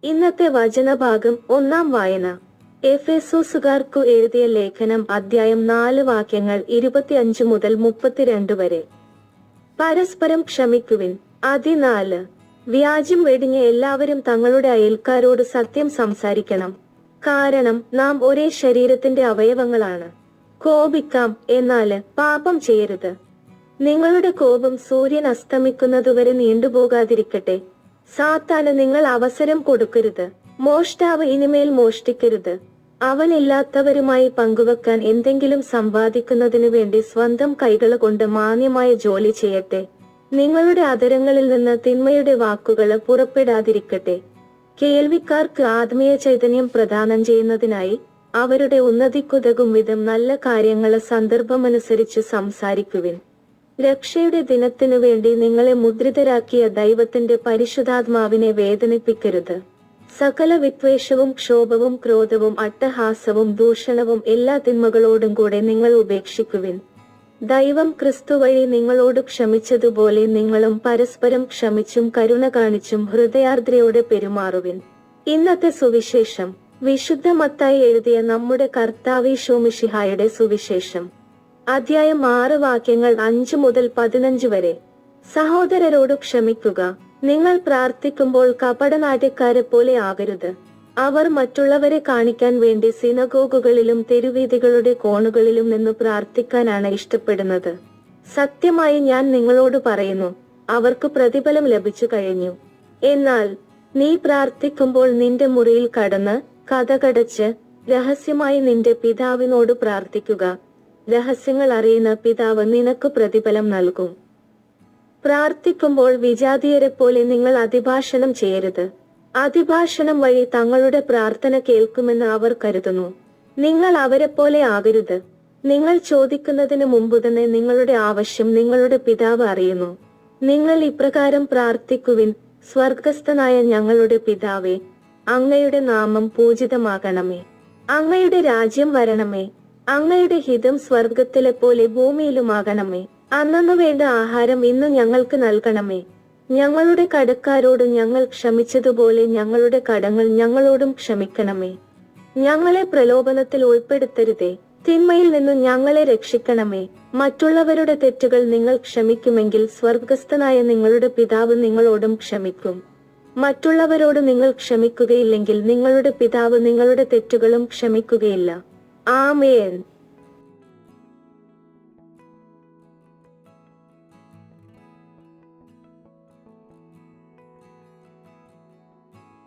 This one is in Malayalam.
ഇന്നത്തെ വചനഭാഗം. ഒന്നാം വായന. എഫെസോസുകാർക്കു എഴുതിയ ലേഖനം അദ്ധ്യായം 4 വാക്യങ്ങൾ 25 മുതൽ 32 വരെ. പരസ്പരം ക്ഷമിക്കുവിൻ. 4 വ്യാജ്യം വെടിഞ്ഞ എല്ലാവരും തങ്ങളുടെ അയൽക്കാരോട് സത്യം സംസാരിക്കണം. കാരണം നാം ഒരേ ശരീരത്തിന്റെ അവയവങ്ങളാണ്. കോപിക്കാം, എന്നാൽ പാപം ചെയ്യരുത്. നിങ്ങളുടെ കോപം സൂര്യൻ അസ്തമിക്കുന്നതുവരെ നീണ്ടുപോകാതിരിക്കട്ടെ. സാത്താന് നിങ്ങൾ അവസരം കൊടുക്കരുത്. മോഷ്ടാവ് ഇനിമേൽ മോഷ്ടിക്കരുത്. അവനില്ലാത്തവരുമായി പങ്കുവെക്കാൻ എന്തെങ്കിലും സമ്പാദിക്കുന്നതിനു വേണ്ടി സ്വന്തം കൈകളുകൊണ്ട് മാന്യമായ ജോലി ചെയ്യട്ടെ. നിങ്ങളുടെ അധരങ്ങളിൽ നിന്ന് തിന്മയുടെ വാക്കുകൾ പുറപ്പെടാതിരിക്കട്ടെ. കേൾവിക്കാർക്ക് ആത്മീയ ചൈതന്യം പ്രദാനം ചെയ്യുന്നതിനായി അവരുടെ ഉന്നതിക്കുതകും വിധം നല്ല കാര്യങ്ങൾ സന്ദർഭമനുസരിച്ച് സംസാരിക്കുവിൻ. രക്ഷയുടെ ദിനത്തിനു വേണ്ടി നിങ്ങളെ മുദ്രിതരാക്കിയ ദൈവത്തിന്റെ പരിശുദ്ധാത്മാവിനെ വേദനിപ്പിക്കരുത്. സകല വിദ്വേഷവും ക്ഷോഭവും ക്രോധവും അട്ടഹാസവും ദൂഷണവും എല്ലാ തിന്മകളോടും കൂടെ നിങ്ങൾ ഉപേക്ഷിക്കുവിൻ. ദൈവം ക്രിസ്തു വഴി നിങ്ങളോട് ക്ഷമിച്ചതുപോലെ നിങ്ങളും പരസ്പരം ക്ഷമിച്ചും കരുണ കാണിച്ചും ഹൃദയാർദ്രയോടെ പെരുമാറുവിൻ. ഇന്നത്തെ സുവിശേഷം. വിശുദ്ധ മത്തായി എഴുതിയ നമ്മുടെ കർത്താവീശോമിശിഹായുടെ സുവിശേഷം. അദ്ധ്യായം 6 വാക്യങ്ങൾ 5 മുതൽ 15 വരെ. സഹോദരരോട് ക്ഷമിക്കുക. നിങ്ങൾ പ്രാർത്ഥിക്കുമ്പോൾ കപടനാട്യക്കാരെ പോലെ ആകരുത്. അവർ മറ്റുള്ളവരെ കാണിക്കാൻ വേണ്ടി സിനഗോഗുകളിലും തെരുവീഥികളുടെ കോണുകളിലും നിന്ന് പ്രാർത്ഥിക്കാനാണ് ഇഷ്ടപ്പെടുന്നത്. സത്യമായി ഞാൻ നിങ്ങളോട് പറയുന്നു, അവർക്ക് പ്രതിഫലം ലഭിച്ചു കഴിഞ്ഞു. എന്നാൽ നീ പ്രാർത്ഥിക്കുമ്പോൾ നിന്റെ മുറിയിൽ കടന്ന് കതകടച്ച് രഹസ്യമായി നിന്റെ പിതാവിനോട് പ്രാർത്ഥിക്കുക. രഹസ്യങ്ങൾ അറിയുന്ന പിതാവ് നിനക്ക് പ്രതിഫലം നൽകും. പ്രാർത്ഥിക്കുമ്പോൾ വിജാതീയരെ പോലെ നിങ്ങൾ അതിഭാഷണം ചെയ്യരുത്. അതിഭാഷണം വഴി തങ്ങളുടെ പ്രാർത്ഥന കേൾക്കുമെന്ന് അവർ കരുതുന്നു. നിങ്ങൾ അവരെ പോലെ ആകരുത്. നിങ്ങൾ ചോദിക്കുന്നതിന് മുമ്പ് തന്നെ നിങ്ങളുടെ ആവശ്യം നിങ്ങളുടെ പിതാവ് അറിയുന്നു. നിങ്ങൾ ഇപ്രകാരം പ്രാർത്ഥിക്കുവിൻ: സ്വർഗസ്ഥനായ ഞങ്ങളുടെ പിതാവേ, അങ്ങയുടെ നാമം പൂജിതമാകണമേ. അങ്ങയുടെ രാജ്യം വരണമേ. അങ്ങയുടെ ഹിതം സ്വർഗത്തിലെ പോലെ ഭൂമിയിലുമാകണമേ. അന്നന്നു വേണ്ട ആഹാരം ഇന്ന് ഞങ്ങൾക്ക് നൽകണമേ. ഞങ്ങളുടെ കടക്കാരോട് ഞങ്ങൾ ക്ഷമിച്ചതുപോലെ ഞങ്ങളുടെ കടങ്ങൾ ഞങ്ങളോടും ക്ഷമിക്കണമേ. ഞങ്ങളെ പ്രലോഭനത്തിൽ ഉൾപ്പെടുത്തരുതേ, തിന്മയിൽ നിന്നു ഞങ്ങളെ രക്ഷിക്കണമേ. മറ്റുള്ളവരുടെ തെറ്റുകൾ നിങ്ങൾ ക്ഷമിക്കുമെങ്കിൽ സ്വർഗസ്ഥനായ നിങ്ങളുടെ പിതാവ് നിങ്ങളോടും ക്ഷമിക്കും. മറ്റുള്ളവരോട് നിങ്ങൾ ക്ഷമിക്കുകയില്ലെങ്കിൽ നിങ്ങളുടെ പിതാവ് നിങ്ങളുടെ തെറ്റുകളും ക്ഷമിക്കുകയില്ല. ആമേൻ.